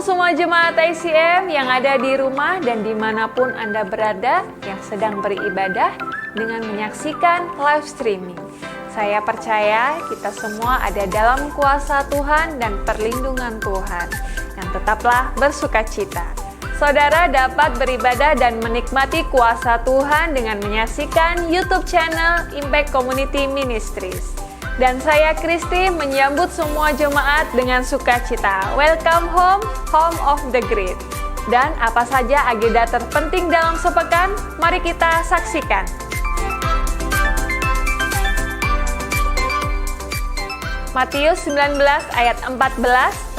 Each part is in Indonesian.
semua jemaat ICM yang ada di rumah dan dimanapun Anda berada yang sedang beribadah dengan menyaksikan live streaming. Saya percaya kita semua ada dalam kuasa Tuhan dan perlindungan Tuhan, yang tetaplah bersukacita. Saudara dapat beribadah dan menikmati kuasa Tuhan dengan menyaksikan YouTube channel Impact Community Ministries. Dan saya Kristi menyambut semua jemaat dengan sukacita. Welcome home, home of the great. Dan apa saja agenda terpenting dalam sepekan, mari kita saksikan. Matius 19 ayat 14,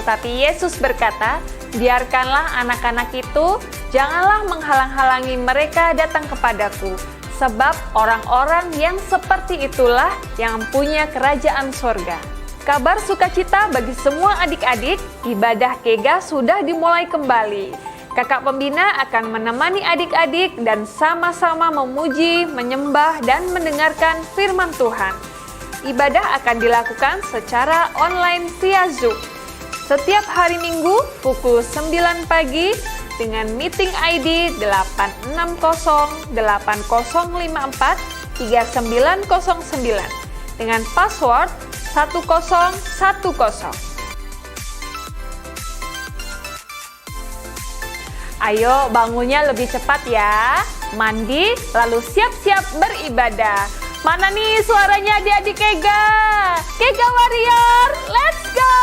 tetapi Yesus berkata, biarkanlah anak-anak itu, janganlah menghalang-halangi mereka datang kepadaku. Sebab orang-orang yang seperti itulah yang punya kerajaan sorga. Kabar sukacita bagi semua adik-adik, ibadah Kega sudah dimulai kembali. Kakak pembina akan menemani adik-adik dan sama-sama memuji, menyembah, dan mendengarkan firman Tuhan. Ibadah akan dilakukan secara online via Zoom. Setiap hari Minggu pukul 9 pagi, dengan meeting ID 860543909 dengan password 1010. Ayo bangunnya lebih cepat ya. Mandi lalu siap-siap beribadah. Mana nih suaranya adik-adik Kega? Kega Warrior, let's go!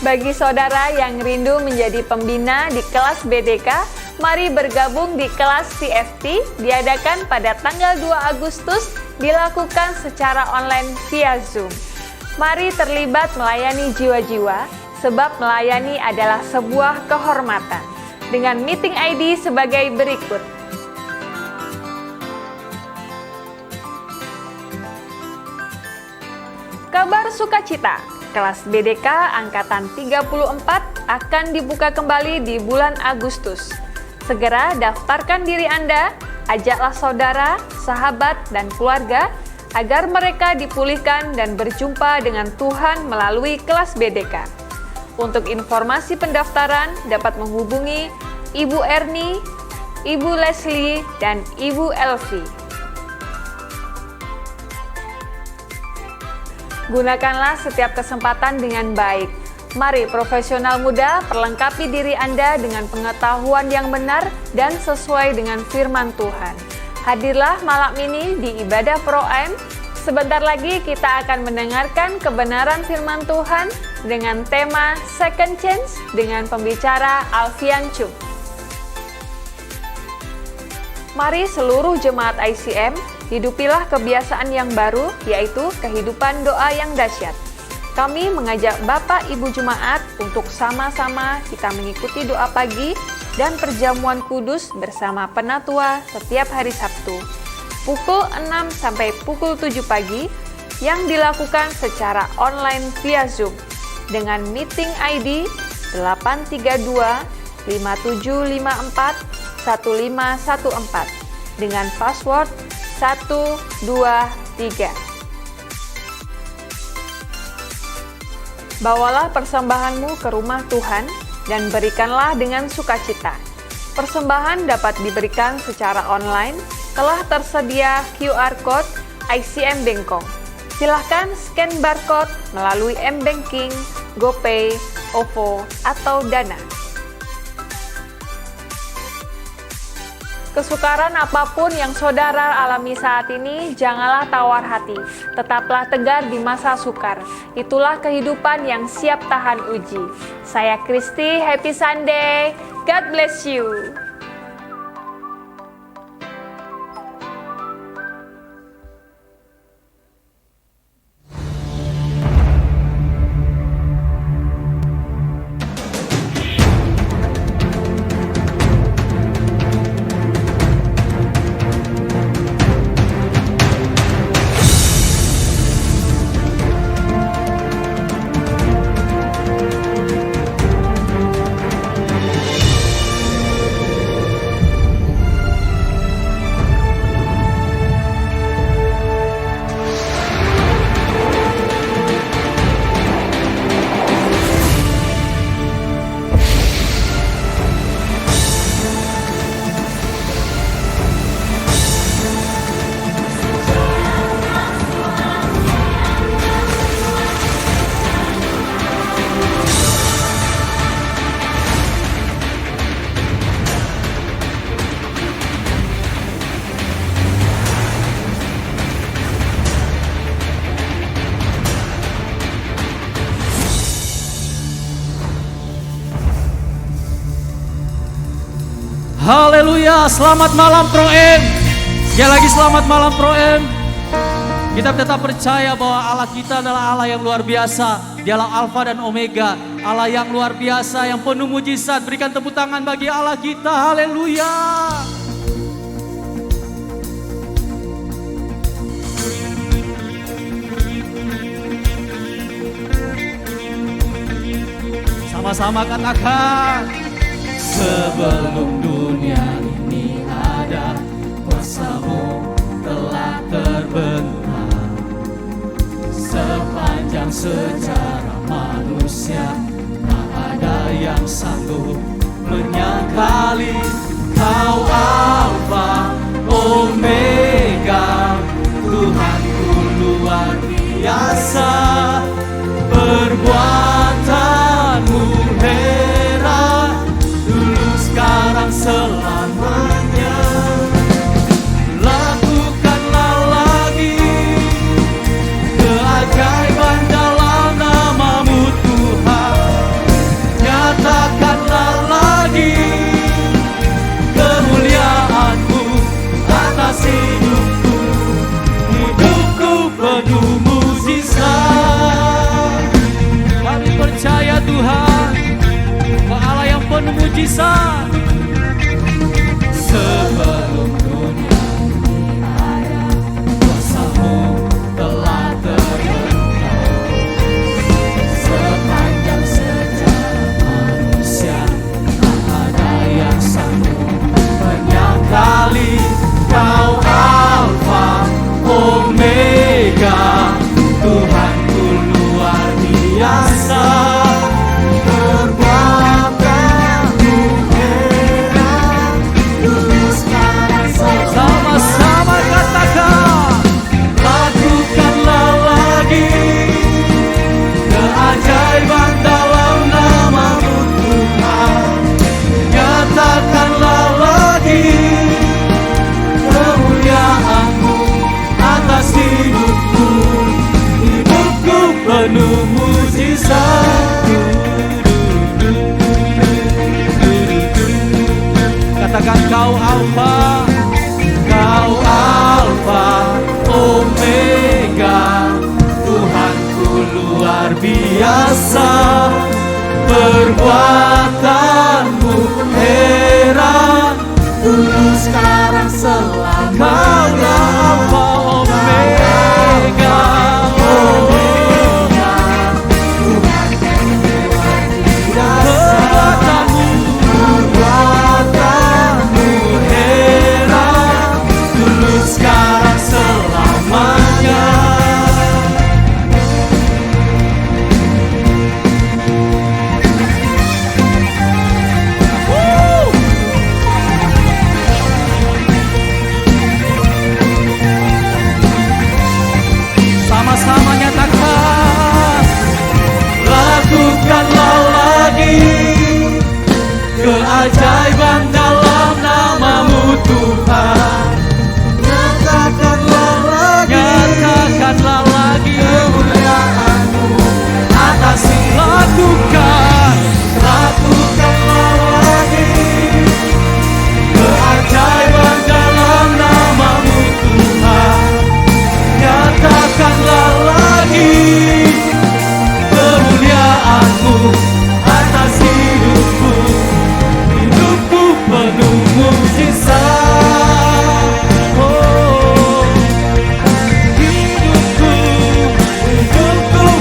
Bagi saudara yang rindu menjadi pembina di kelas BDK, mari bergabung di kelas CFT, diadakan pada tanggal 2 Agustus, dilakukan secara online via Zoom. Mari terlibat melayani jiwa-jiwa, sebab melayani adalah sebuah kehormatan. Dengan meeting ID sebagai berikut. Kabar sukacita. Kelas BDK Angkatan 34 akan dibuka kembali di bulan Agustus. Segera daftarkan diri Anda, ajaklah saudara, sahabat, dan keluarga agar mereka dipulihkan dan berjumpa dengan Tuhan melalui kelas BDK. Untuk informasi pendaftaran dapat menghubungi Ibu Erni, Ibu Leslie, dan Ibu Elvi. Gunakanlah setiap kesempatan dengan baik. Mari profesional muda perlengkapi diri Anda dengan pengetahuan yang benar dan sesuai dengan firman Tuhan. Hadirlah malam ini di Ibadah Pro-M. Sebentar lagi kita akan mendengarkan kebenaran firman Tuhan dengan tema Second Chance dengan pembicara Alfian Chung. Mari seluruh jemaat ICM, hidupilah kebiasaan yang baru, yaitu kehidupan doa yang dahsyat. Kami mengajak Bapak Ibu Jemaat untuk sama-sama kita mengikuti doa pagi dan perjamuan kudus bersama Penatua setiap hari Sabtu, pukul 6 sampai pukul 7 pagi, yang dilakukan secara online via Zoom, dengan meeting ID 832-5754-1514, dengan password 123. Bawalah persembahanmu ke rumah Tuhan dan berikanlah dengan sukacita. Persembahan dapat diberikan secara online, telah tersedia QR Code ICM Bengkong. Silahkan scan barcode melalui M-Banking, GoPay, OVO, atau Dana. Kesukaran apapun yang saudara alami saat ini, janganlah tawar hati. Tetaplah tegar di masa sukar. Itulah kehidupan yang siap tahan uji. Saya Kristi, happy Sunday. God bless you. Haleluya, selamat malam Pro M. Sekali lagi selamat malam Pro M. Kita tetap percaya bahwa Allah kita adalah Allah yang luar biasa. Dialah Alfa dan Omega, Allah yang luar biasa, yang penuh mujizat. Berikan tepuk tangan bagi Allah kita, haleluya. Sama-sama katakan. Sebelum dunia ini ada, kuasa-Mu telah terbentang. Sepanjang sejarah manusia, tak ada yang sanggup menyangkali. Kau Alfa Omega, Tuhanku luar biasa. Perbuatanmu heran, dulu sekarang selamanya. Lakukanlah lagi keajaiban dalam nama-Mu Tuhan. Nyatakanlah lagi kemuliaan-Mu atas hidupku. Hidupku penuh mujizat. Kami percaya Tuhan, bahwa Allah yang penuh mujizat. Sebelum dunia ini ada, kuasa-Mu telah terbentang. Sepanjang sejarah manusia, tak ada yang sanggup menyangkali. Kau Alfa Omega, Tuhanku luar biasa. Perbuatanmu heran, dulu sekarang sama-sama katakan. Lakukanlah lagi keajaiban dalam nama-Mu Tuhan. Nyatakanlah lagi kemuliaan-Mu atas hidupku. Hidupku penuh mujizat. Katakan kau Alfa, kau Alfa Omega, Tuhanku luar biasa. Perbuatanmu heran, dulu sekarang selamanya. Alfa Omega, Omega, Tuhanku luar biasa. Perbuatanmu heran, dulu sekarang selamanya. Sama-sama nyatakan. Lakukanlah lagi keajaiban dalam nama-Mu Tuhan. Nyatakanlah lagi kemuliaan-Mu atas lakukanlah lagi keajaiban dalam nama-Mu Tuhan. Nyatakanlah lagi kemuliaan-Mu atas hidupku. Hidupku penuh mujizat. Oh, hidupku penuh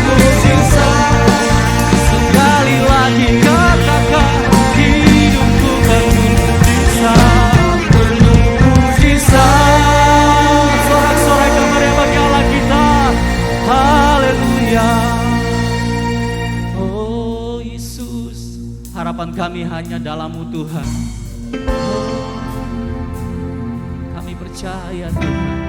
mujizat. Sekali lagi katakan, hidupku penuh mujizat. Penuh mujizat. Sorak-sorai kamarnya bagi Allah kita. Haleluya. Oh Yesus, harapan kami hanya dalam-Mu Tuhan. Kami percaya Tuhan.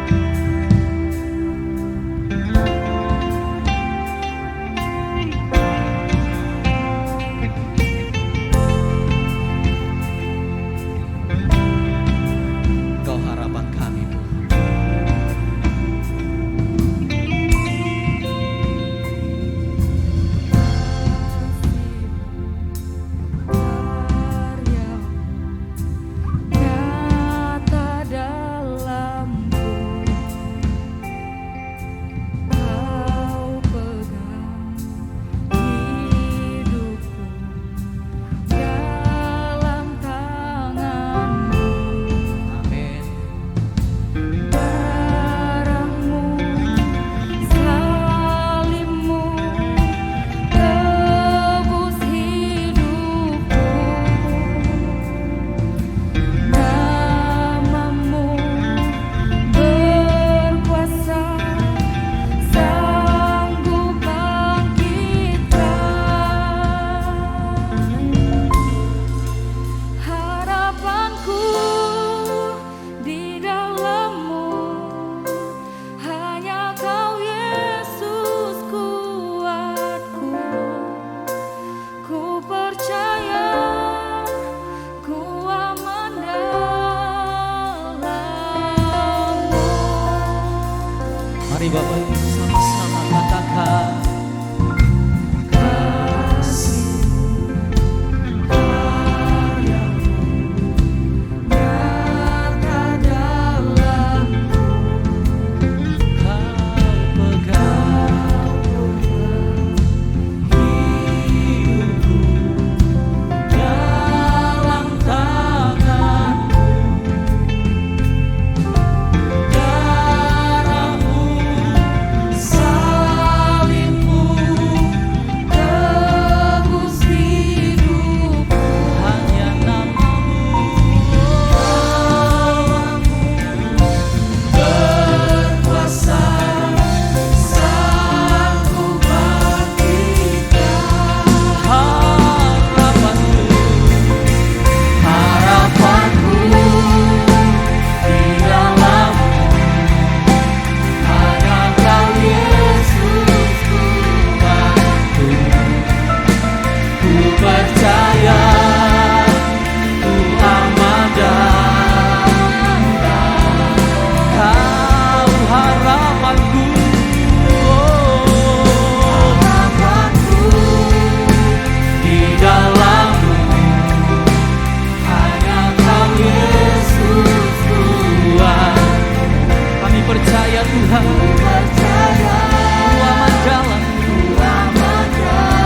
Kau harapan kami Tuhan. Mari Bapak Ibu sama-sama katakan. Percaya Tuhan, percaya Ku aman jalan, Ku aman jalan.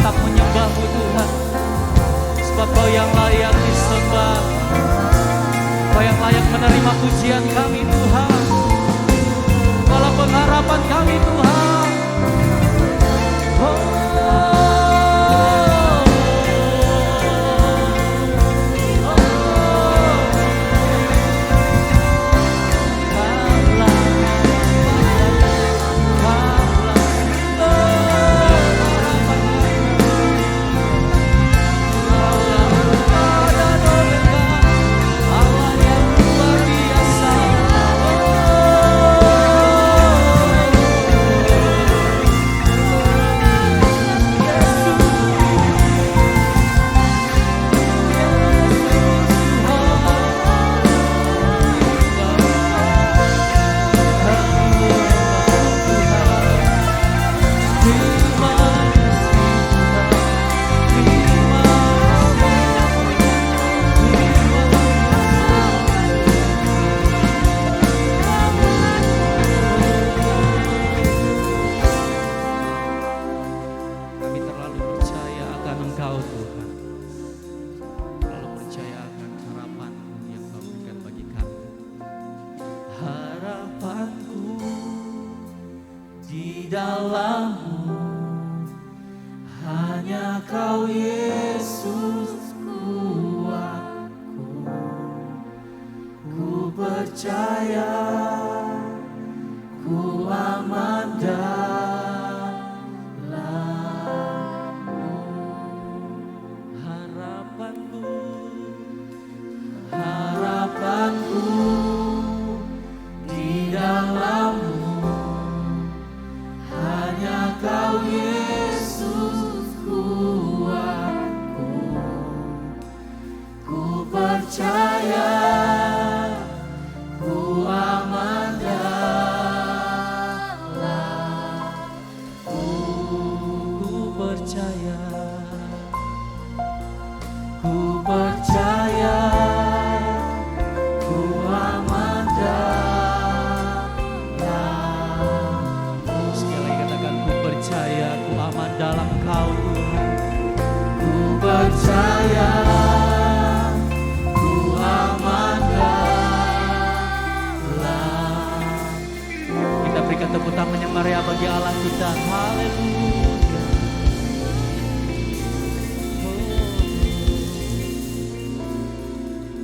tetap menyembah-Mu Tuhan. Sebab Kau yang layak disembah, Kau yang layak menerima pujian kami Tuhan. Kaulah pengharapan kami Tuhan.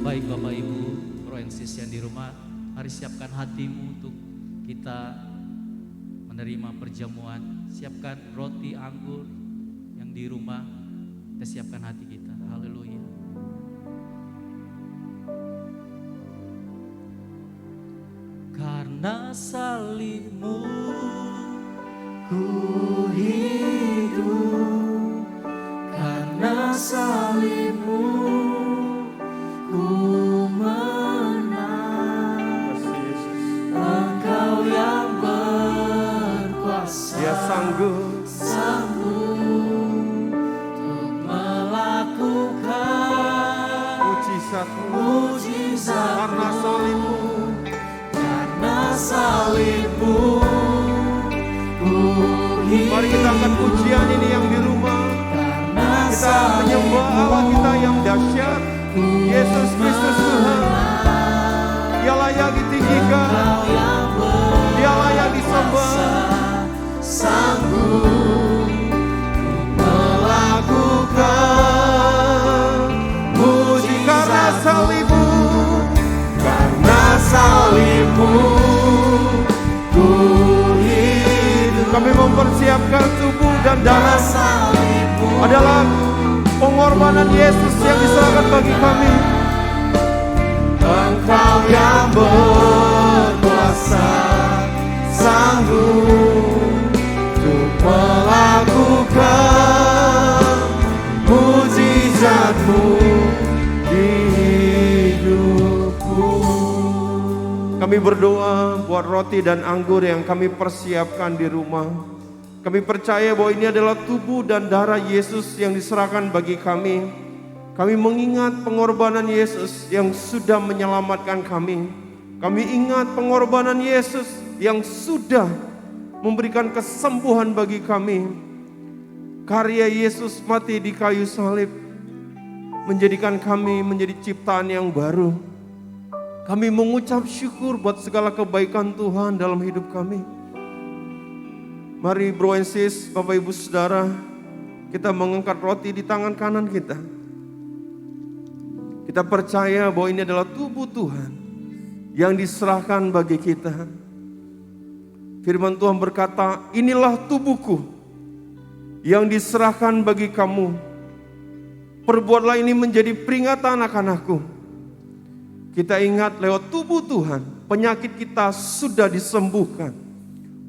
Baik Bapak Ibu, Proensis yang di rumah, mari siapkan hatimu untuk kita menerima perjamuan. Siapkan roti, anggur yang di rumah, kita siapkan hati kita. Haleluya. Karena salibmu ku hidup, karena salibmu ku menang. Engkau yang berkuasa, Dia sanggup untuk melakukan mujizat-Mu karena salibmu, karena salibmu ku hidup. Mari kita angkat pujian ini yang di rumah. Kita menyembah Allah kita yang dahsyat, Yesus Kristus Tuhan. Dia layak ditinggikan, Dia layak disembah. Sanggup melakukan mujizat Karena salibmu, karena salibmu ku hidup. kami mempersiapkan tubuh dan darah adalah pengorbanan Yesus yang diserahkan bagi kami. Engkau yang berkuasa, sanggup untuk melakukan mujizat-Mu di hidupku. Kami berdoa buat roti dan anggur yang kami persiapkan di rumah. Kami percaya bahwa ini adalah tubuh dan darah Yesus yang diserahkan bagi kami. Kami mengingat pengorbanan Yesus yang sudah menyelamatkan kami. Kami ingat pengorbanan Yesus yang sudah memberikan kesembuhan bagi kami. Karya Yesus mati di kayu salib menjadikan kami menjadi ciptaan yang baru. Kami mengucap syukur buat segala kebaikan Tuhan dalam hidup kami. Mari bro and sis, Bapak Ibu Saudara, kita mengangkat roti di tangan kanan kita. Kita percaya bahwa ini adalah tubuh Tuhan yang diserahkan bagi kita. Firman Tuhan berkata, inilah tubuhku yang diserahkan bagi kamu. Perbuatlah ini menjadi peringatan akan aku. Kita ingat lewat tubuh Tuhan, penyakit kita sudah disembuhkan.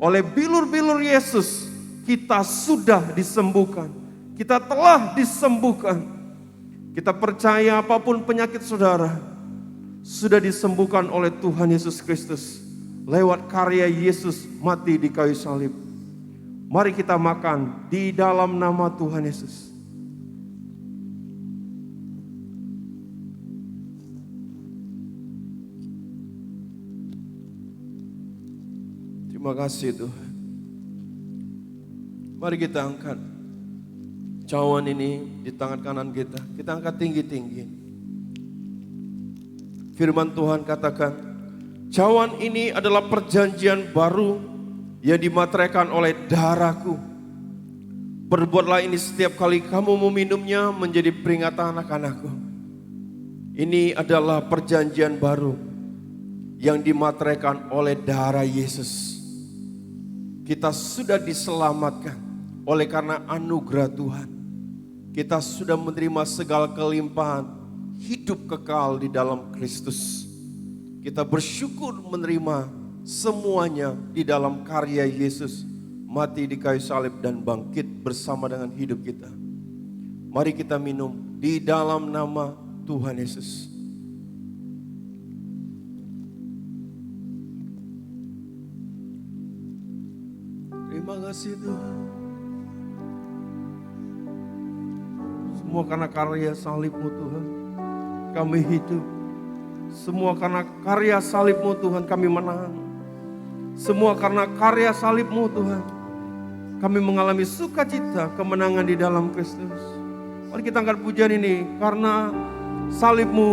Oleh bilur-bilur Yesus, kita sudah disembuhkan. Kita telah disembuhkan. Kita percaya apapun penyakit saudara, sudah disembuhkan oleh Tuhan Yesus Kristus. Lewat karya Yesus mati di kayu salib. Mari kita makan di dalam nama Tuhan Yesus. Terima kasih Tuhan. Mari kita angkat cawan ini di tangan kanan kita. Kita angkat tinggi-tinggi. Firman Tuhan katakan, cawan ini adalah perjanjian baru yang dimateraikan oleh darahku. Perbuatlah ini setiap kali kamu meminumnya menjadi peringatan akan aku. Ini adalah perjanjian baru yang dimateraikan oleh darah Yesus. Kita sudah diselamatkan oleh karena anugerah Tuhan. Kita sudah menerima segala kelimpahan hidup kekal di dalam Kristus. Kita bersyukur menerima semuanya di dalam karya Yesus. Mati di kayu salib dan bangkit bersama dengan hidup kita. Mari kita minum di dalam nama Tuhan Yesus. Terima kasih Tuhan. Semua karena karya salib-Mu Tuhan, kami hidup. Semua karena karya salib-Mu Tuhan, kami menang. Semua karena karya salib-Mu Tuhan, kami mengalami sukacita, kemenangan di dalam Kristus. Mari kita angkat pujian ini, karena salib-Mu.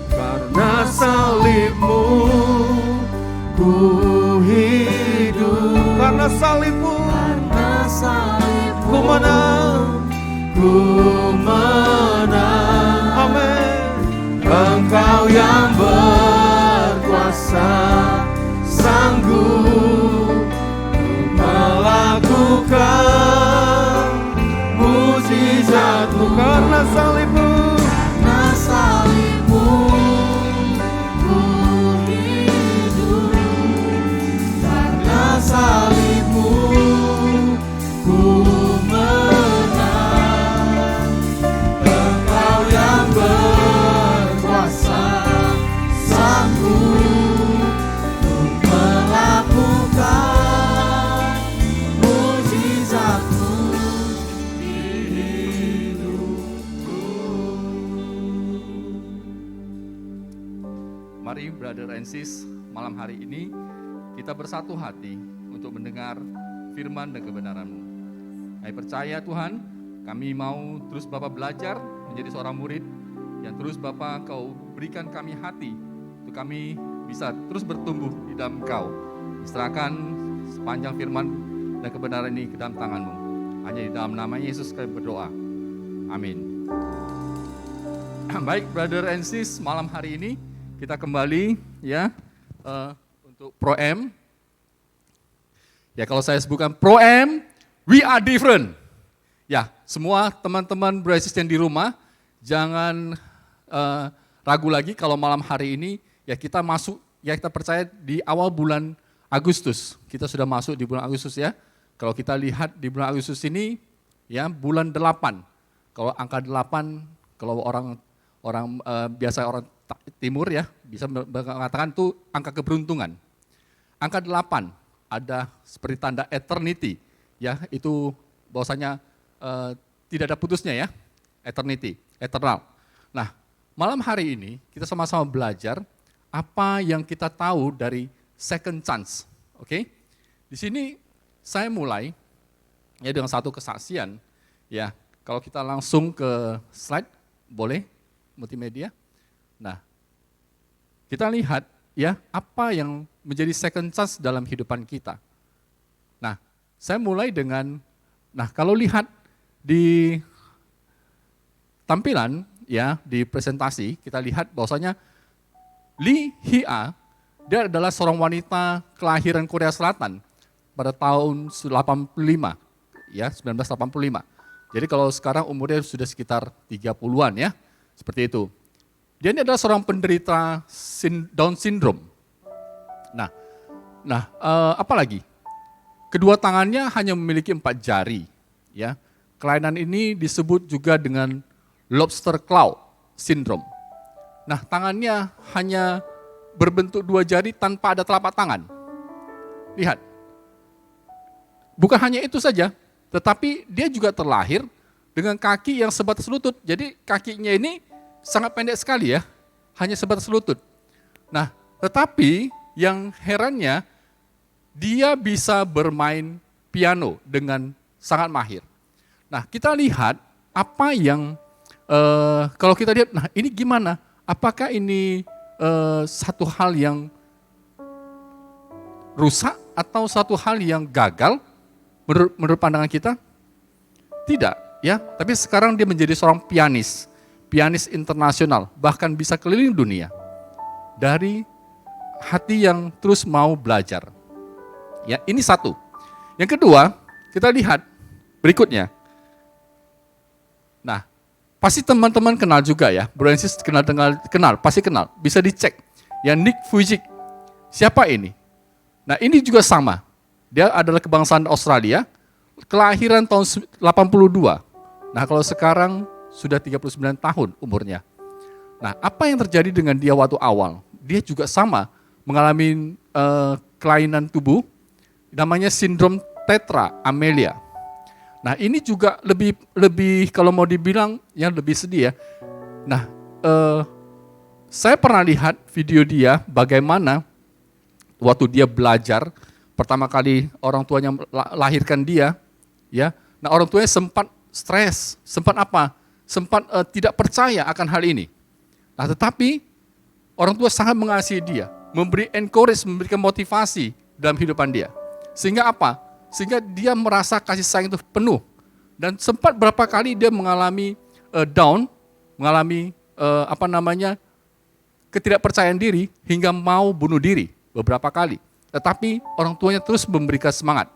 Karena salib-Mu ku hidup, karena salib-Mu, ku menang, amin. Engkau yang berkuasa, sanggup melakukan mujizat-Mu. Karena salib-Mu, salib-Mu ku menang. Engkau yang berkuasa, sanggup untuk melakukan mujizat-Mu di hidupku. Mari brother and sis, malam hari ini kita bersatu hati untuk mendengar firman dan kebenaran-Mu. Kami percaya Tuhan, kami mau terus Bapa belajar menjadi seorang murid yang terus Bapa Kau berikan kami hati untuk kami bisa terus bertumbuh di dalam Kau. Serahkan sepanjang firman dan kebenaran ini ke dalam tangan-Mu. Hanya di dalam nama Yesus kami berdoa. Amin. Baik brother and sis, malam hari ini kita kembali ya untuk Pro-M. Ya kalau saya sebutkan Pro-M, we are different. Ya semua teman-teman brothers yang di rumah, jangan ragu lagi kalau malam hari ini ya kita masuk, ya kita percaya di awal bulan Agustus. Kita sudah masuk di bulan Agustus ya. Kalau kita lihat di bulan Agustus ini ya bulan 8. Kalau angka 8, kalau orang biasa orang timur ya bisa mengatakan itu angka keberuntungan. Angka 8 ada seperti tanda eternity, ya itu bahwasanya tidak ada putusnya ya, eternity, eternal. Nah, malam hari ini kita sama-sama belajar apa yang kita tahu dari second chance, oke? Di sini saya mulai ya dengan satu kesaksian. Ya, kalau kita langsung ke slide, boleh multimedia. Nah, kita lihat ya apa yang menjadi second chance dalam kehidupan kita. Nah, saya mulai dengan, kalau lihat di tampilan ya di presentasi, kita lihat bahwasanya Lee Hee-ah, dia adalah seorang wanita kelahiran Korea Selatan pada tahun 85, ya 1985. Jadi kalau sekarang umurnya sudah sekitar 30-an ya, seperti itu. Dia ini adalah seorang penderita Down syndrome. Apa lagi? Kedua tangannya hanya memiliki 4 jari. Ya, kelainan ini disebut juga dengan lobster claw syndrome. Nah, tangannya hanya berbentuk 2 jari tanpa ada telapak tangan. Lihat, bukan hanya itu saja, tetapi dia juga terlahir dengan kaki yang sebatas lutut. Jadi kakinya ini sangat pendek sekali ya, hanya sebatas lutut. Nah, tetapi yang herannya, dia bisa bermain piano dengan sangat mahir. Nah, kita lihat apa yang, kalau kita lihat, ini gimana? Apakah ini satu hal yang rusak atau satu hal yang gagal menurut pandangan kita? Tidak, ya. Tapi sekarang dia menjadi seorang pianis internasional, bahkan bisa keliling dunia dari hati yang terus mau belajar. Ya, ini satu. Yang kedua, kita lihat berikutnya. Nah, pasti teman-teman kenal juga ya, Bro and Sis pasti kenal, bisa dicek. Ya, Nick Vujicic, siapa ini? Nah, ini juga sama. Dia adalah kebangsaan Australia, kelahiran tahun 82. Nah, kalau sekarang sudah 39 tahun umurnya. Nah, apa yang terjadi dengan dia waktu awal? Dia juga sama, mengalami kelainan tubuh, namanya sindrom tetra amelia. Nah, ini juga lebih kalau mau dibilang yang lebih sedih ya. Nah, saya pernah lihat video dia bagaimana waktu dia belajar pertama kali orang tuanya lahirkan dia, ya. Nah, orang tuanya sempat stres, sempat apa? Sempat tidak percaya akan hal ini. Nah, tetapi orang tua sangat mengasihi dia, memberi encourage, memberikan motivasi dalam kehidupan dia. Sehingga apa? Sehingga dia merasa kasih sayang itu penuh. Dan sempat berapa kali dia mengalami down, mengalami ketidakpercayaan diri hingga mau bunuh diri beberapa kali. Tetapi orang tuanya terus memberikan semangat.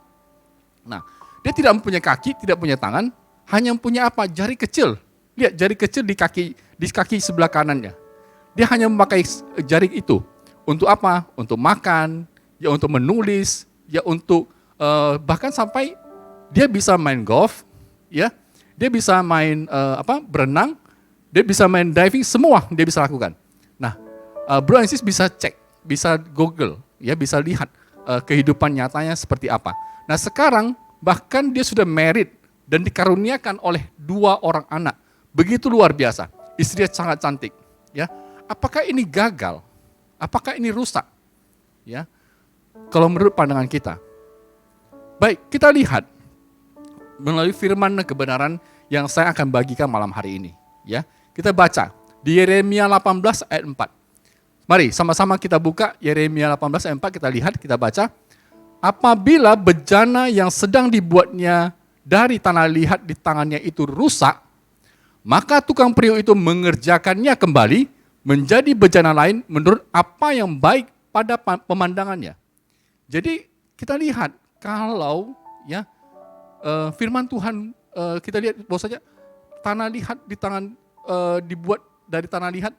Nah, dia tidak mempunyai kaki, tidak punya tangan, hanya mempunyai apa? Jari kecil. Lihat jari kecil di kaki sebelah kanannya. Dia hanya memakai jari itu untuk apa? Untuk makan, ya untuk menulis, ya untuk bahkan sampai dia bisa main golf, ya. Dia bisa main berenang, dia bisa main diving, semua dia bisa lakukan. Nah, Bro and Sis bisa cek, bisa Google, ya bisa lihat kehidupan nyatanya seperti apa. Nah, sekarang bahkan dia sudah married dan dikaruniakan oleh 2 orang anak. Begitu luar biasa. Istrinya sangat cantik, ya. Apakah ini gagal? Apakah ini rusak? Ya. Kalau menurut pandangan kita. Baik, kita lihat melalui firman dan kebenaran yang saya akan bagikan malam hari ini, ya. Kita baca di Yeremia 18 ayat 4. Mari sama-sama kita buka Yeremia 18 ayat 4, kita lihat, kita baca. Apabila bejana yang sedang dibuatnya dari tanah liat di tangannya itu rusak, maka tukang periuk itu mengerjakannya kembali menjadi bejana lain menurut apa yang baik pada pemandangannya. Jadi kita lihat kalau ya firman Tuhan kita lihat bahwasanya tanah liat di tangan dibuat dari tanah liat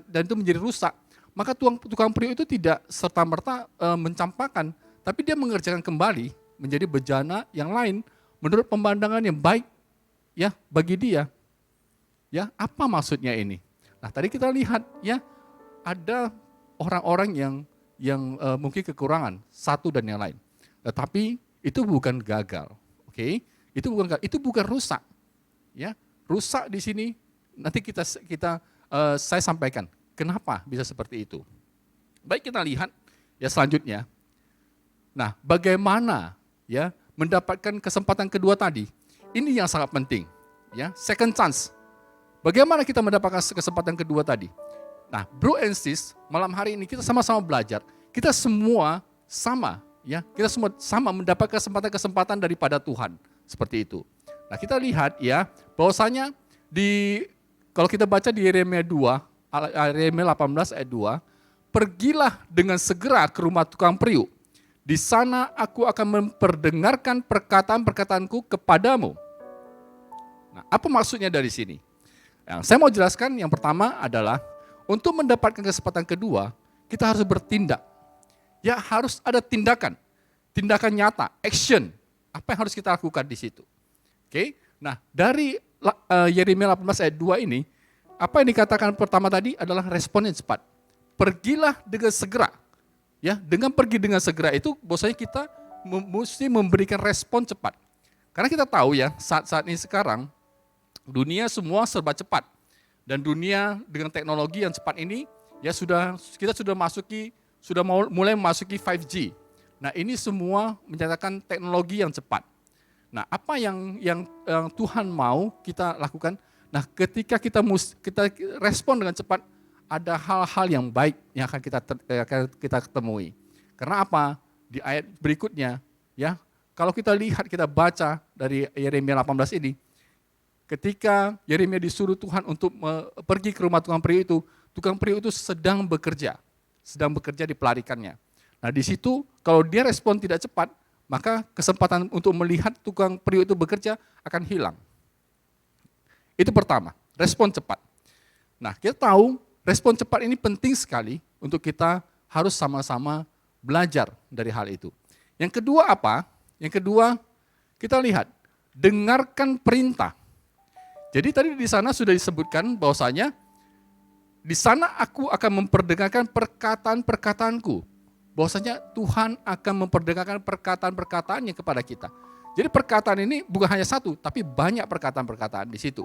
dan itu menjadi rusak, maka tukang periuk itu tidak serta-merta mencampakkan, tapi dia mengerjakan kembali menjadi bejana yang lain menurut pemandangan yang baik ya bagi dia. Ya, apa maksudnya ini? Nah, tadi kita lihat ya ada orang-orang yang mungkin kekurangan satu dan yang lain. Tetapi itu bukan gagal. Oke? Itu bukan rusak. Ya, rusak di sini nanti saya sampaikan kenapa bisa seperti itu. Baik, kita lihat ya selanjutnya. Nah, bagaimana ya, mendapatkan kesempatan kedua tadi. Ini yang sangat penting, ya, second chance. Bagaimana kita mendapatkan kesempatan kedua tadi? Nah, bro and sis, malam hari ini kita sama-sama belajar. Kita semua sama, ya, kita semua sama mendapat kesempatan-kesempatan daripada Tuhan, seperti itu. Nah, kita lihat ya, bahwasanya kalau kita baca di Yeremia 2, Yeremia 18 ayat 2, pergilah dengan segera ke rumah tukang periuk. Di sana aku akan memperdengarkan perkataan-perkataanku kepadamu. Nah, apa maksudnya dari sini? Yang saya mau jelaskan yang pertama adalah untuk mendapatkan kesempatan kedua, kita harus bertindak. Ya, harus ada tindakan. Tindakan nyata, action. Apa yang harus kita lakukan di situ? Oke. Nah, dari Yeremia 18 ayat 2 ini, apa yang dikatakan pertama tadi adalah respon yang cepat. Pergilah dengan segera. Ya, dengan pergi dengan segera itu bahwasanya kita mesti memberikan respon cepat. Karena kita tahu ya, saat-saat ini sekarang dunia semua serba cepat. Dan dunia dengan teknologi yang cepat ini ya kita sudah mulai memasuki 5G. Nah, ini semua menyatakan teknologi yang cepat. Nah, apa yang Tuhan mau kita lakukan? Nah, ketika kita respon dengan cepat, ada hal-hal yang baik yang akan kita ketemui. Karena apa? Di ayat berikutnya, ya, kalau kita lihat, kita baca dari Yeremia 18 ini, ketika Yeremia disuruh Tuhan untuk pergi ke rumah tukang periuk itu sedang bekerja di pelarikannya. Nah, di situ kalau dia respon tidak cepat, maka kesempatan untuk melihat tukang periuk itu bekerja akan hilang. Itu pertama, respon cepat. Nah, kita tahu respon cepat ini penting sekali untuk kita harus sama-sama belajar dari hal itu. Yang kedua apa? Yang kedua, kita lihat, dengarkan perintah. Jadi tadi di sana sudah disebutkan bahwasanya di sana aku akan memperdengarkan perkataan-perkataanku. Bahwasanya Tuhan akan memperdengarkan perkataan-perkataannya kepada kita. Jadi perkataan ini bukan hanya satu, tapi banyak perkataan-perkataan di situ.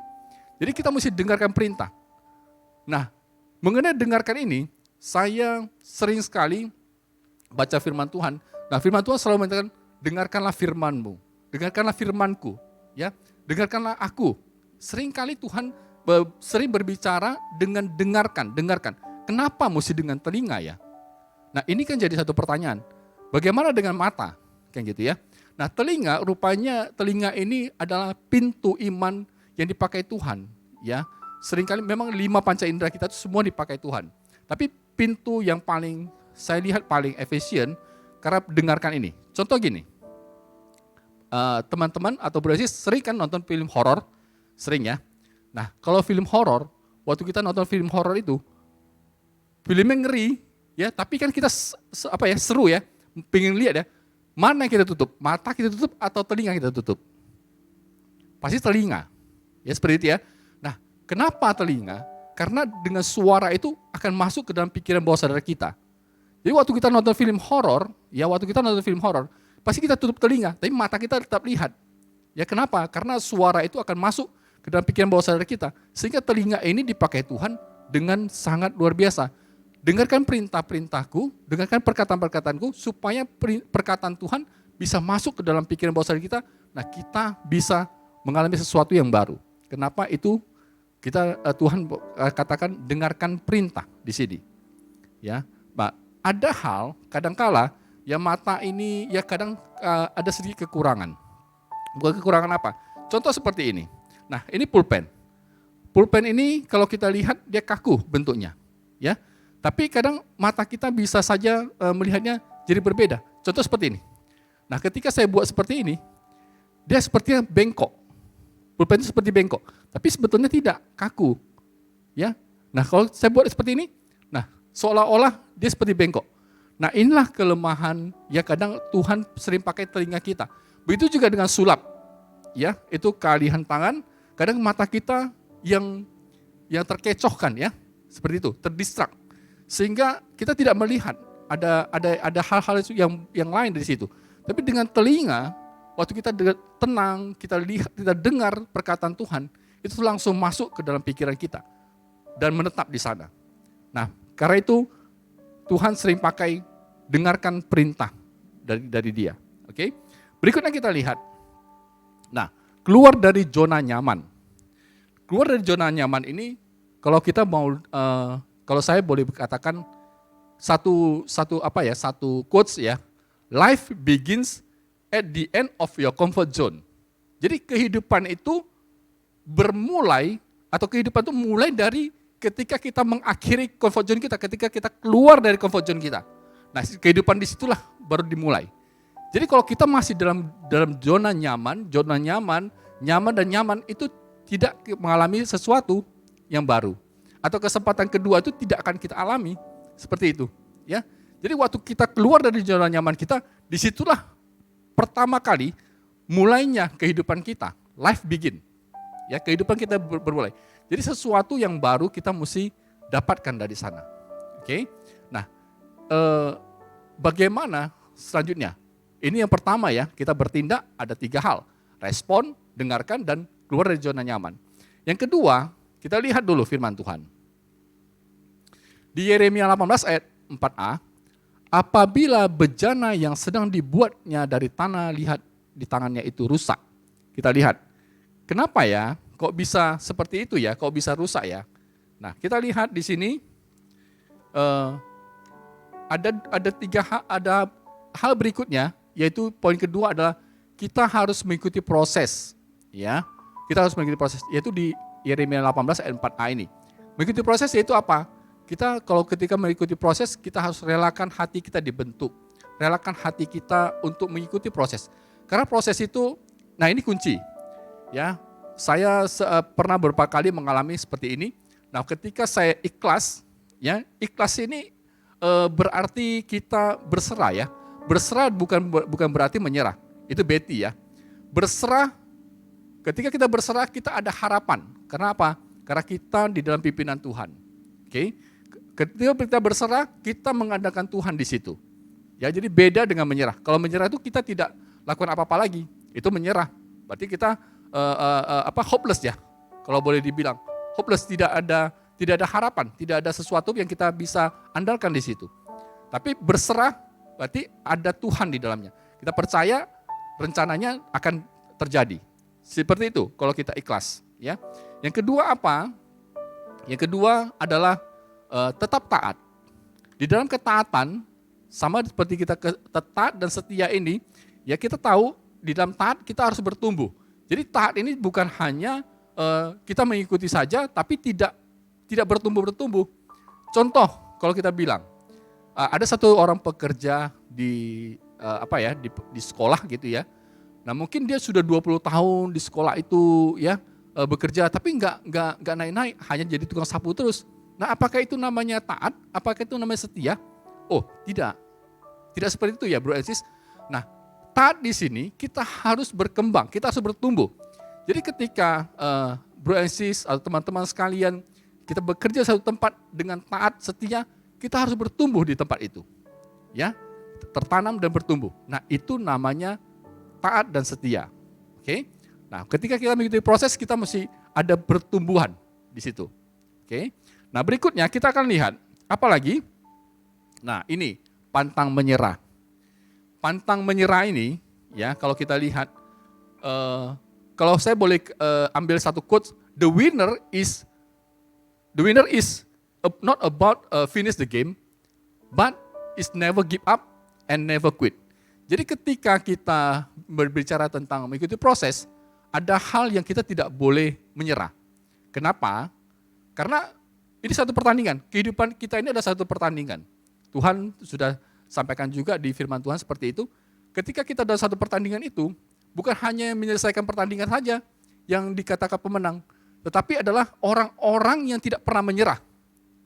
Jadi kita mesti dengarkan perintah. Nah, mengenai dengarkan ini, saya sering sekali baca firman Tuhan. Nah, firman Tuhan selalu mengatakan, dengarkanlah firman-Mu, dengarkanlah firman-Ku, ya, dengarkanlah aku. Seringkali Tuhan sering berbicara dengan dengarkan. Kenapa mesti dengan telinga ya? Nah, ini kan jadi satu pertanyaan. Bagaimana dengan mata? Kayak gitu ya. Nah, rupanya telinga ini adalah pintu iman yang dipakai Tuhan, ya. Seringkali memang 5 panca indera kita itu semua dipakai Tuhan. Tapi pintu yang saya lihat paling efisien karena dengarkan ini. Contoh gini. Teman-teman atau berarti sering kan nonton film horor? Sering ya. Nah, kalau film horor, waktu kita nonton film horor itu, filmnya ngeri, ya, tapi kan kita seru ya, pengen lihat ya, mana yang kita tutup, mata kita tutup atau telinga kita tutup? Pasti telinga, ya seperti itu ya. Nah, kenapa telinga? Karena dengan suara itu akan masuk ke dalam pikiran bawah sadar kita. Jadi waktu kita nonton film horor, pasti kita tutup telinga, tapi mata kita tetap lihat. Ya kenapa? Karena suara itu akan masuk ke dalam pikiran bawah sadar kita. Sehingga telinga ini dipakai Tuhan dengan sangat luar biasa. Dengarkan perintah-perintahku, dengarkan perkataan-perkataanku, supaya perkataan Tuhan bisa masuk ke dalam pikiran bawah sadar kita. Nah, kita bisa mengalami sesuatu yang baru. Kenapa itu Tuhan katakan dengarkan perintah di sini. Ya, Pak, ada hal kadangkala ya mata ini ya kadang ada sedikit kekurangan. Bukan kekurangan apa? Contoh seperti ini. Nah, ini pulpen. Pulpen ini kalau kita lihat dia kaku bentuknya, ya. Tapi kadang mata kita bisa saja melihatnya jadi berbeda. Contoh seperti ini. Nah, ketika saya buat seperti ini, dia sepertinya bengkok. Pulpen itu seperti bengkok, tapi sebetulnya tidak, kaku. Ya. Nah, kalau saya buat seperti ini, nah, seolah-olah dia seperti bengkok. Nah, inilah kelemahan ya kadang Tuhan sering pakai telinga kita. Begitu juga dengan sulap. Ya, itu kealihan tangan. Kadang mata kita yang terkecohkan ya, seperti itu, terdistrak, sehingga kita tidak melihat ada hal-hal yang lain dari situ. Tapi dengan telinga, waktu kita tenang, kita lihat, kita dengar perkataan Tuhan, itu langsung masuk ke dalam pikiran kita dan menetap di sana. Nah, karena itu Tuhan sering pakai dengarkan perintah dari Dia. Oke? Berikutnya kita lihat. Nah, keluar dari zona nyaman. Keluar dari zona nyaman ini, kalau kita mau, kalau saya boleh katakan satu quotes ya, life begins at the end of your comfort zone. Jadi kehidupan itu bermulai, atau kehidupan itu mulai dari ketika kita mengakhiri comfort zone kita, ketika kita keluar dari comfort zone kita. Nah, kehidupan disitulah baru dimulai. Jadi kalau kita masih dalam zona nyaman itu tidak mengalami sesuatu yang baru. Atau kesempatan kedua itu tidak akan kita alami seperti itu. Ya, jadi waktu kita keluar dari zona nyaman kita, disitulah pertama kali mulainya kehidupan kita, life begin. Ya, kehidupan kita bermulai. Jadi sesuatu yang baru kita mesti dapatkan dari sana. Oke, nah bagaimana selanjutnya? Ini yang pertama ya, kita bertindak ada 3 hal. Respon, dengarkan, dan keluar dari zona nyaman. Yang kedua, kita lihat dulu firman Tuhan. Di Yeremia 18 ayat 4a, apabila bejana yang sedang dibuatnya dari tanah lihat di tangannya itu rusak. Kita lihat, kenapa ya, kok bisa seperti itu ya, kok bisa rusak ya. Nah, kita lihat di sini, ada hal berikutnya, yaitu poin kedua adalah kita harus mengikuti proses, ya. Kita harus mengikuti proses, yaitu di Yeremia 18 ayat 4a ini. Mengikuti proses yaitu apa? Kita kalau ketika mengikuti proses, kita harus relakan hati kita dibentuk. Relakan hati kita untuk mengikuti proses. Karena proses itu, nah ini kunci. Ya, saya pernah beberapa kali mengalami seperti ini. Nah, ketika saya ikhlas, ya, ikhlas ini berarti kita berserah ya. Berserah bukan berarti menyerah. Itu Betty ya. Berserah, ketika kita berserah kita ada harapan. Karena apa? Karena kita di dalam pimpinan Tuhan. Oke? Ketika kita berserah, kita mengandalkan Tuhan di situ. Ya, jadi beda dengan menyerah. Kalau menyerah itu kita tidak lakukan apa-apa lagi. Itu menyerah. Berarti kita hopeless ya. Kalau boleh dibilang hopeless, tidak ada harapan, tidak ada sesuatu yang kita bisa andalkan di situ. Tapi berserah berarti ada Tuhan di dalamnya. Kita percaya rencananya akan terjadi. Seperti itu kalau kita ikhlas, ya. Yang kedua apa? Yang kedua adalah tetap taat. Di dalam ketaatan sama seperti kita taat dan setia ini, ya kita tahu di dalam taat kita harus bertumbuh. Jadi taat ini bukan hanya kita mengikuti saja tapi tidak bertumbuh. Contoh kalau kita bilang ada satu orang pekerja di sekolah gitu ya. Nah, mungkin dia sudah 20 tahun di sekolah itu ya bekerja tapi enggak naik-naik, hanya jadi tukang sapu terus. Nah, apakah itu namanya taat? Apakah itu namanya setia? Oh, tidak. Tidak seperti itu ya, Bro and Sis. Nah, taat di sini kita harus berkembang, kita harus bertumbuh. Jadi ketika Bro and Sis atau teman-teman sekalian kita bekerja satu tempat dengan taat, setia, kita harus bertumbuh di tempat itu. Ya, tertanam dan bertumbuh. Nah, itu namanya taat dan setia. Oke? Nah, ketika kita mengikuti proses, kita mesti ada pertumbuhan di situ. Oke? Nah, berikutnya kita akan lihat apa lagi? Nah, ini pantang menyerah. Pantang menyerah ini, ya, kalau kita lihat, kalau saya boleh ambil satu quote, the winner is not about finish the game, but is never give up and never quit. Jadi ketika kita berbicara tentang mengikuti proses, ada hal yang kita tidak boleh menyerah. Kenapa? Karena ini satu pertandingan. Kehidupan kita ini adalah satu pertandingan. Tuhan sudah sampaikan juga di firman Tuhan seperti itu. Ketika kita dalam satu pertandingan itu, bukan hanya menyelesaikan pertandingan saja yang dikatakan pemenang, tetapi adalah orang-orang yang tidak pernah menyerah.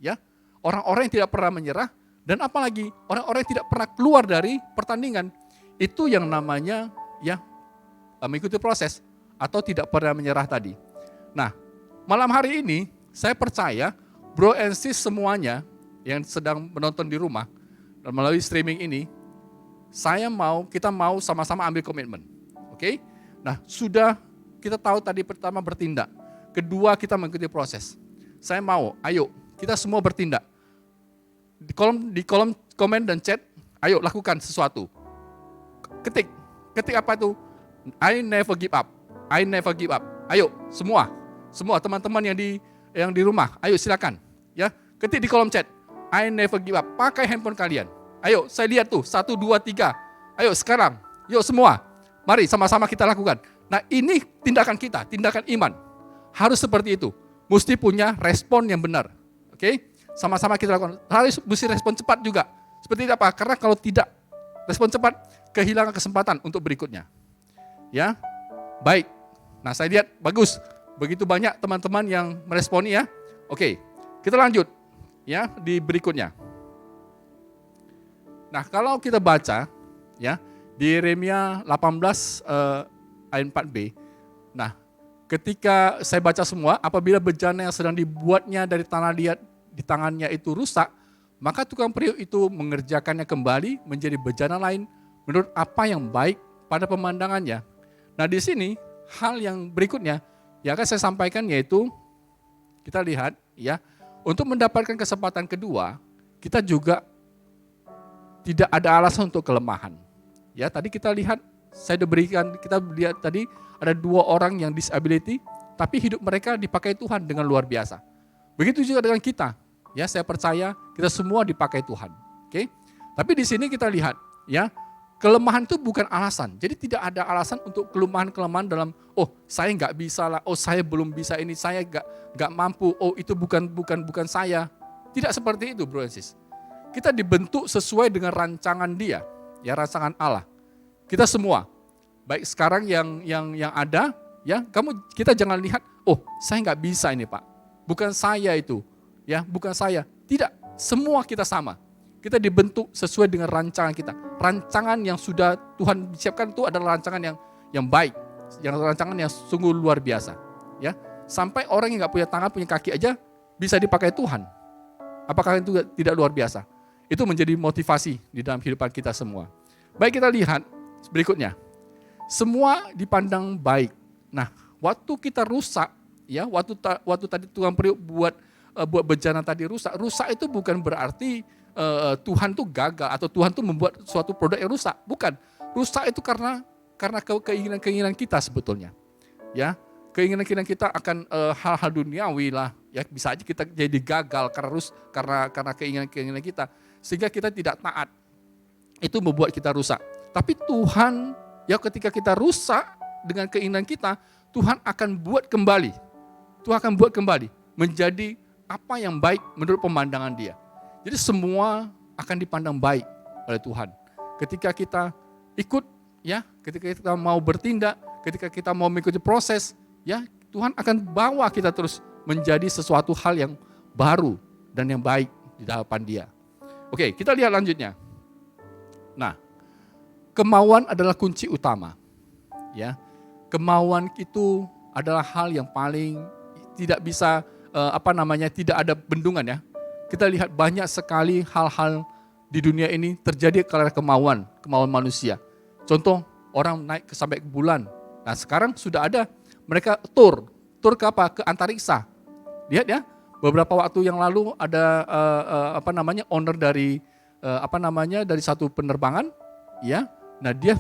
Ya, orang-orang yang tidak pernah menyerah, dan apalagi orang-orang yang tidak pernah keluar dari pertandingan. Itu yang namanya ya mengikuti proses atau tidak pernah menyerah tadi. Nah, malam hari ini saya percaya Bro and Sis semuanya yang sedang menonton di rumah melalui streaming ini, kita mau sama-sama ambil komitmen. Oke? Nah, sudah kita tahu tadi pertama bertindak, kedua kita mengikuti proses. Saya mau, ayo kita semua bertindak. Di kolom komen dan chat, ayo lakukan sesuatu. Ketik Ketik apa itu? I never give up. I never give up. Ayo, semua teman-teman yang di rumah, ayo silakan. Ya, ketik di kolom chat. I never give up. Pakai handphone kalian. Ayo, saya lihat tuh 1, 2, 3. Ayo sekarang, yuk semua. Mari sama-sama kita lakukan. Nah, ini tindakan kita, tindakan iman. Harus seperti itu. Mesti punya respon yang benar. Oke? Sama-sama kita lakukan. Harus mesti respon cepat juga. Seperti apa? Karena kalau tidak respon cepat, kehilangan kesempatan untuk berikutnya. Ya, baik. Nah, saya lihat bagus. Begitu banyak teman-teman yang meresponi ya. Oke, kita lanjut ya di berikutnya. Nah, kalau kita baca ya di Yeremia 18 ayat 4b. Nah, ketika saya baca semua, apabila bejana yang sedang dibuatnya dari tanah liat di tangannya itu rusak, maka tukang periuk itu mengerjakannya kembali menjadi bejana lain menurut apa yang baik pada pemandangannya. Nah, di sini hal yang berikutnya yang akan saya sampaikan yaitu kita lihat ya, untuk mendapatkan kesempatan kedua, kita juga tidak ada alasan untuk kelemahan. Ya, tadi kita lihat kita lihat tadi ada 2 orang yang disability, tapi hidup mereka dipakai Tuhan dengan luar biasa. Begitu juga dengan kita. Ya, saya percaya kita semua dipakai Tuhan. Oke? Tapi di sini kita lihat ya, kelemahan itu bukan alasan. Jadi tidak ada alasan untuk kelemahan-kelemahan dalam, oh saya nggak bisa lah, oh saya belum bisa ini, saya nggak mampu, oh itu bukan saya. Tidak seperti itu, bro and sis. Kita dibentuk sesuai dengan rancangan Dia, ya rancangan Allah. Kita semua, baik sekarang yang ada, ya kita jangan lihat, oh saya nggak bisa ini Pak, bukan saya itu, ya bukan saya. Tidak, semua kita sama. Kita dibentuk sesuai dengan rancangan kita. Rancangan yang sudah Tuhan siapkan itu adalah rancangan yang baik, yang rancangan yang sungguh luar biasa. Ya, sampai orang yang nggak punya tangan, punya kaki aja bisa dipakai Tuhan. Apakah itu tidak luar biasa? Itu menjadi motivasi di dalam kehidupan kita semua. Baik, kita lihat berikutnya. Semua dipandang baik. Nah, waktu kita rusak, ya, waktu tadi tukang periuk buat bejana tadi rusak itu bukan berarti Tuhan tuh gagal atau Tuhan tuh membuat suatu produk yang rusak. Bukan. Rusak itu karena keinginan-keinginan kita sebetulnya. Ya, keinginan kita akan hal-hal duniawi lah. Ya, bisa aja kita jadi gagal karena keinginan kita. Sehingga kita tidak taat. Itu membuat kita rusak. Tapi Tuhan, ya ketika kita rusak dengan keinginan kita, Tuhan akan buat kembali. Tuhan akan buat kembali menjadi apa yang baik menurut pemandangan Dia. Jadi semua akan dipandang baik oleh Tuhan. Ketika kita ikut, ya, ketika kita mau bertindak, ketika kita mau mengikuti proses, ya, Tuhan akan bawa kita terus menjadi sesuatu hal yang baru dan yang baik di hadapan Dia. Oke, kita lihat lanjutnya. Nah, kemauan adalah kunci utama. Ya, kemauan itu adalah hal yang paling tidak bisa tidak ada bendungan ya. Kita lihat banyak sekali hal-hal di dunia ini terjadi karena kemauan manusia. Contoh, orang naik sampai ke bulan. Nah, sekarang sudah ada mereka tur ke apa? Ke antariksa. Lihat ya, beberapa waktu yang lalu ada owner dari dari satu penerbangan, ya. Nah, dia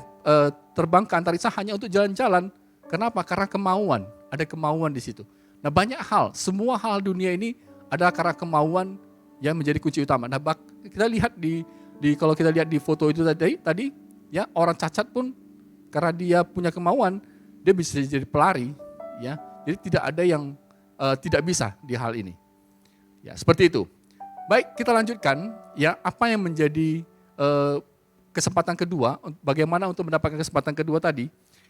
terbang ke antariksa hanya untuk jalan-jalan. Kenapa? Karena kemauan. Ada kemauan di situ. Nah, banyak hal, semua hal dunia ini adalah karena kemauan yang menjadi kunci utama. Nah, kita lihat kalau kita lihat di foto itu tadi, ya, orang cacat pun karena dia punya kemauan, dia bisa jadi pelari, ya. Jadi tidak ada yang tidak bisa di hal ini. Ya, seperti itu. Baik, kita lanjutkan, ya, apa yang menjadi kesempatan kedua, bagaimana untuk mendapatkan kesempatan kedua tadi.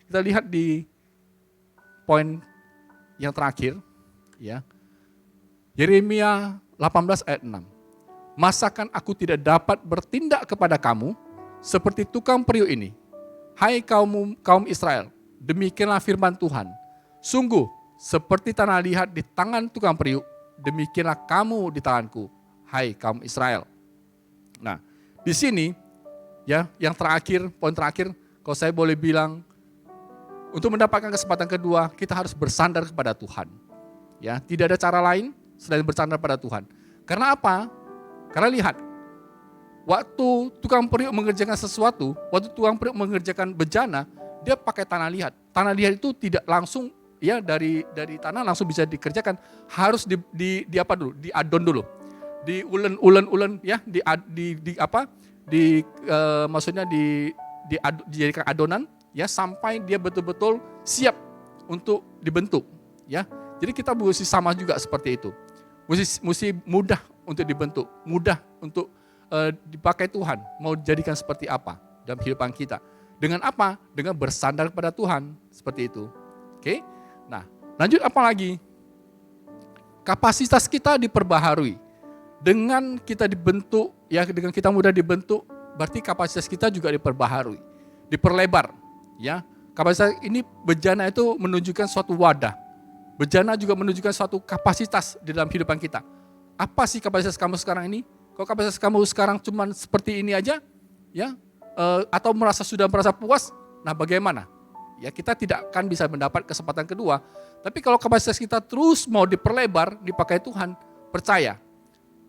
Kita lihat di poin yang terakhir, ya. Yeremia 18 ayat 6. Masakan aku tidak dapat bertindak kepada kamu seperti tukang periuk ini? Hai kaum Israel, demikianlah firman Tuhan. Sungguh, seperti tanah liat di tangan tukang periuk, demikianlah kamu di tanganku, hai kaum Israel. Nah, di sini, ya, yang terakhir, poin terakhir, kalau saya boleh bilang, untuk mendapatkan kesempatan kedua, kita harus bersandar kepada Tuhan. Ya, tidak ada cara lain selain bersandar pada Tuhan. Karena apa? Karena lihat, Waktu tukang periuk mengerjakan sesuatu, waktu tukang periuk mengerjakan bejana, dia pakai tanah liat. Tanah liat itu tidak langsung ya dari tanah langsung bisa dikerjakan, harus di apa dulu? Diadon dulu. Di ulen ya, maksudnya dijadikan adonan ya sampai dia betul-betul siap untuk dibentuk ya. Jadi kita mesti sama juga seperti itu. Mesti mudah untuk dibentuk, mudah untuk dipakai Tuhan. Mau jadikan seperti apa dalam kehidupan kita? Dengan apa? Dengan bersandar kepada Tuhan seperti itu. Oke? Nah, lanjut apa lagi? Kapasitas kita diperbaharui. Dengan kita dibentuk, ya dengan kita mudah dibentuk, berarti kapasitas kita juga diperbaharui, diperlebar. Ya, kapasitas ini bejana itu menunjukkan suatu wadah. Bejana juga menunjukkan suatu kapasitas di dalam kehidupan kita. Apa sih kapasitas kamu sekarang ini? Kalau kapasitas kamu sekarang cuma seperti ini aja, ya, atau sudah merasa puas, nah bagaimana? Ya kita tidak akan bisa mendapat kesempatan kedua. Tapi kalau kapasitas kita terus mau diperlebar, dipakai Tuhan, percaya.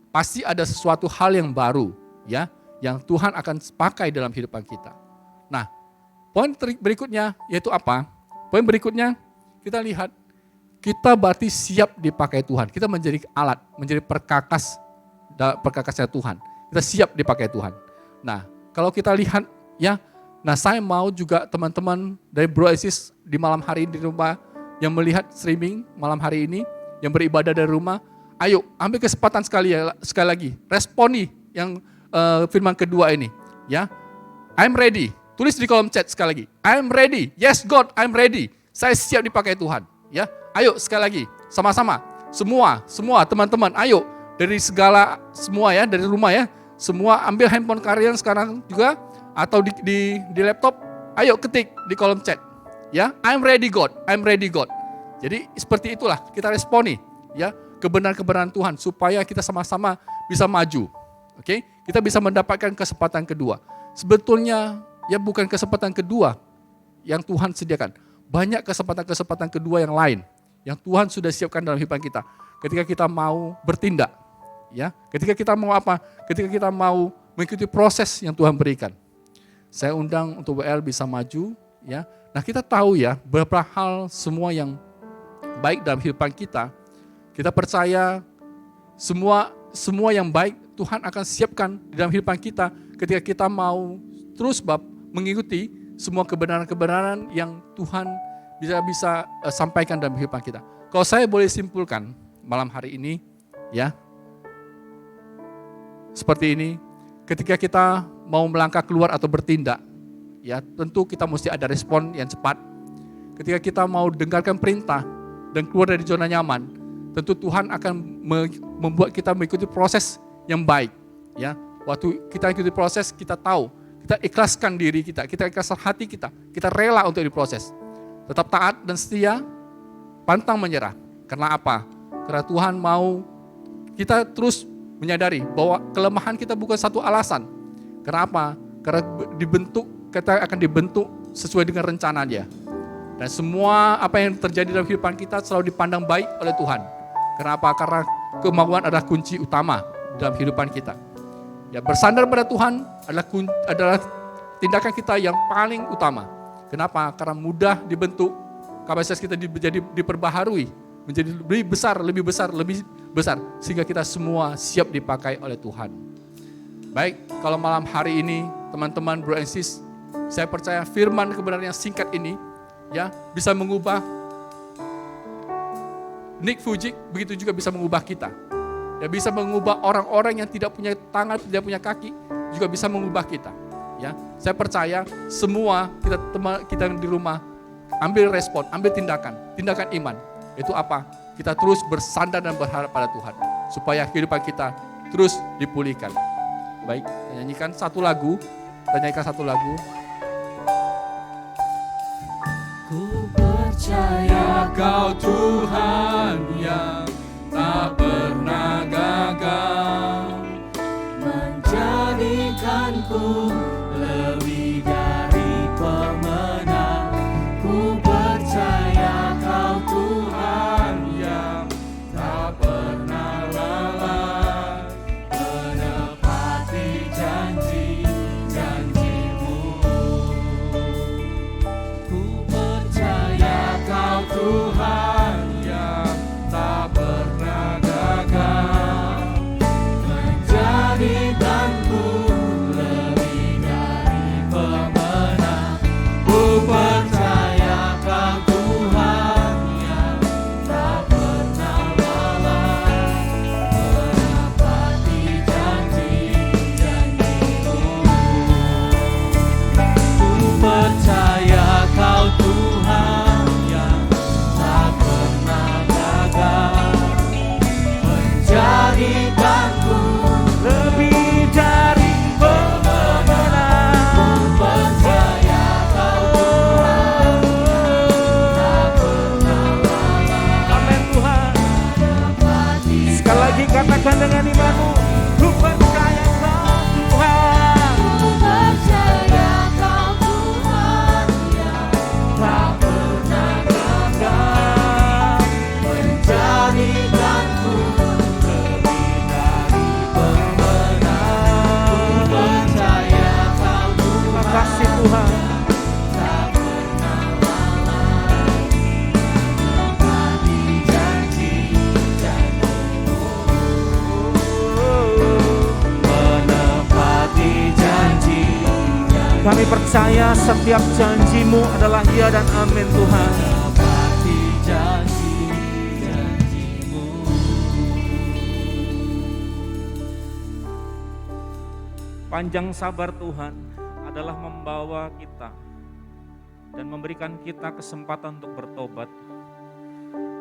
Pasti ada sesuatu hal yang baru ya yang Tuhan akan pakai dalam kehidupan kita. Nah, poin berikutnya yaitu apa? Poin berikutnya kita lihat kita berarti siap dipakai Tuhan. Kita menjadi alat, menjadi perkakasnya Tuhan. Kita siap dipakai Tuhan. Nah, kalau kita lihat ya, nah saya mau juga teman-teman dari Bro Isis di malam hari ini di rumah yang melihat streaming malam hari ini, yang beribadah dari rumah, ayo ambil kesempatan sekali lagi, responi yang firman kedua ini, ya. I'm ready. Tulis di kolom chat sekali lagi. I'm ready. Yes God, I'm ready. Saya siap dipakai Tuhan, ya. Ayo sekali lagi, sama-sama. Semua teman-teman, ayo dari semua ya, dari rumah ya. Semua ambil handphone kalian sekarang juga atau di laptop. Ayo ketik di kolom chat, ya. I'm ready God. I'm ready God. Jadi seperti itulah kita responi, ya. Kebenaran-kebenaran Tuhan supaya kita sama-sama bisa maju. Oke? Kita bisa mendapatkan kesempatan kedua. Sebetulnya ya bukan kesempatan kedua yang Tuhan sediakan. Banyak kesempatan-kesempatan kedua yang lain yang Tuhan sudah siapkan dalam kehidupan kita. Ketika kita mau bertindak, ya. Ketika kita mau apa? Ketika kita mau mengikuti proses yang Tuhan berikan. Saya undang untuk WL bisa maju, ya. Nah, kita tahu ya beberapa hal semua yang baik dalam kehidupan kita. Kita percaya semua yang baik Tuhan akan siapkan di dalam kehidupan kita ketika kita mau terus mengikuti semua kebenaran-kebenaran yang Tuhan bisa sampaikan dalam kehidupan kita. Kalau saya boleh simpulkan malam hari ini, ya, seperti ini, ketika kita mau melangkah keluar atau bertindak, ya tentu kita mesti ada respon yang cepat. Ketika kita mau dengarkan perintah dan keluar dari zona nyaman, tentu Tuhan akan membuat kita mengikuti proses yang baik. Ya, waktu kita ikuti proses, kita tahu, kita ikhlaskan diri kita ikhlaskan hati kita rela untuk diproses. Tetap taat dan setia, pantang menyerah. Karena apa? Karena Tuhan mau kita terus menyadari bahwa kelemahan kita bukan satu alasan. Karena apa? Karena kita akan dibentuk sesuai dengan rencana Dia. Dan semua apa yang terjadi dalam kehidupan kita selalu dipandang baik oleh Tuhan. Kenapa? Karena kemauan adalah kunci utama dalam kehidupan kita. Ya, bersandar pada Tuhan adalah tindakan kita yang paling utama. Kenapa? Karena mudah dibentuk, kapasitas kita diperbaharui, menjadi lebih besar, sehingga kita semua siap dipakai oleh Tuhan. Baik, kalau malam hari ini, teman-teman, bro and sis, saya percaya firman kebenaran yang singkat ini, ya, bisa mengubah Nick Fujik, begitu juga bisa mengubah kita. Ya, bisa mengubah orang-orang yang tidak punya tangan, tidak punya kaki, juga bisa mengubah kita. Ya, saya percaya semua kita di rumah ambil respon, ambil tindakan iman. Itu apa? Kita terus bersandar dan berharap pada Tuhan supaya kehidupan kita terus dipulihkan. Baik, nyanyikan satu lagu. Ku percaya Kau Tuhan yang tak pernah gagal, menjadikanku lebih dari pemenang. Ku percaya Kau Tuhan yang tak pernah lelah, menepati janji. Kami percaya setiap janji-Mu adalah ya dan amin Tuhan. Menepati janji-janji-Mu. Panjang sabar Tuhan adalah membawa kita dan memberikan kita kesempatan untuk bertobat.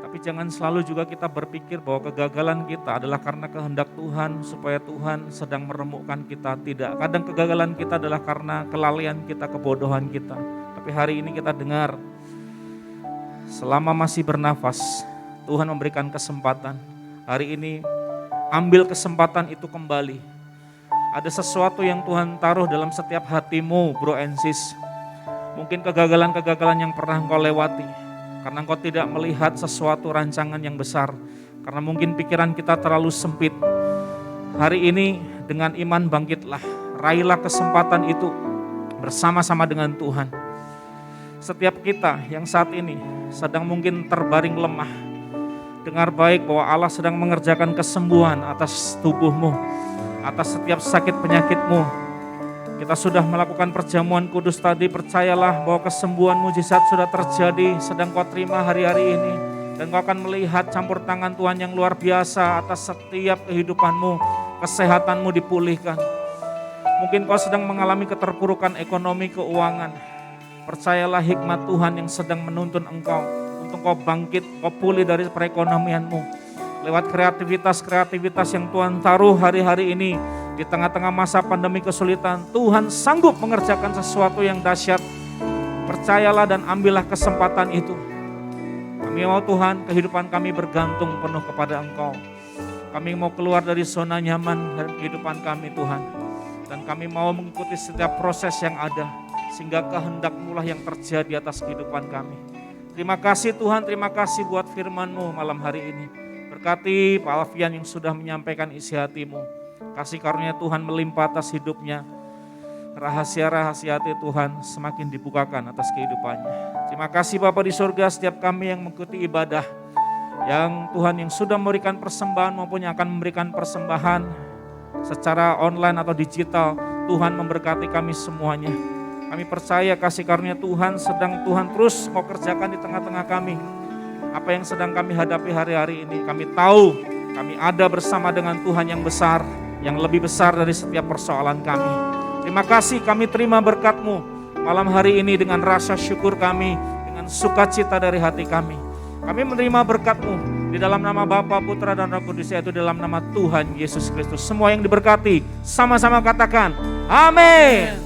Tapi jangan selalu juga kita berpikir bahwa kegagalan kita adalah karena kehendak Tuhan supaya Tuhan sedang meremukkan kita. Tidak, kadang kegagalan kita adalah karena kelalaian kita, kebodohan kita. Tapi hari ini kita dengar, selama masih bernafas, Tuhan memberikan kesempatan. Hari ini ambil kesempatan itu kembali. Ada sesuatu yang Tuhan taruh dalam setiap hatimu, bro and sis. Mungkin kegagalan-kegagalan yang pernah engkau lewati, karena engkau tidak melihat sesuatu rancangan yang besar, karena mungkin pikiran kita terlalu sempit. Hari ini dengan iman bangkitlah, raihlah kesempatan itu bersama-sama dengan Tuhan. Setiap kita yang saat ini sedang mungkin terbaring lemah, dengar baik bahwa Allah sedang mengerjakan kesembuhan atas tubuhmu, atas setiap sakit penyakitmu. Kita sudah melakukan perjamuan kudus tadi, percayalah bahwa kesembuhan mujizat sudah terjadi, sedang kau terima hari-hari ini. Dan kau akan melihat campur tangan Tuhan yang luar biasa atas setiap kehidupanmu, kesehatanmu dipulihkan. Mungkin kau sedang mengalami keterpurukan ekonomi, keuangan. Percayalah hikmat Tuhan yang sedang menuntun engkau untuk kau bangkit, kau pulih dari perekonomianmu. Lewat kreativitas yang Tuhan taruh hari-hari ini, di tengah-tengah masa pandemi kesulitan, Tuhan sanggup mengerjakan sesuatu yang dahsyat. Percayalah dan ambillah kesempatan itu. Kami mau Tuhan, kehidupan kami bergantung penuh kepada Engkau. Kami mau keluar dari zona nyaman dalam kehidupan kami Tuhan. Dan kami mau mengikuti setiap proses yang ada, sehingga kehendak-Mu lah yang terjadi atas kehidupan kami. Terima kasih Tuhan, terima kasih buat firman-Mu malam hari ini. Berkati Pak Alfian yang sudah menyampaikan isi hati-Mu. Kasih karunia Tuhan melimpah atas hidupnya. Rahasia-rahasia hati Tuhan semakin dibukakan atas kehidupannya. Terima kasih Bapa di surga, setiap kami yang mengikuti ibadah, yang Tuhan yang sudah memberikan persembahan maupun yang akan memberikan persembahan secara online atau digital, Tuhan memberkati kami semuanya. Kami percaya kasih karunia Tuhan sedang Tuhan terus mau kerjakan di tengah-tengah kami. Apa yang sedang kami hadapi hari-hari ini, kami tahu kami ada bersama dengan Tuhan yang besar, yang lebih besar dari setiap persoalan kami. Terima kasih, kami terima berkat-Mu malam hari ini dengan rasa syukur kami, dengan sukacita dari hati kami. Kami menerima berkat-Mu di dalam nama Bapa, Putra, dan Roh Kudus, yaitu dalam nama Tuhan Yesus Kristus. Semua yang diberkati, sama-sama katakan, amin.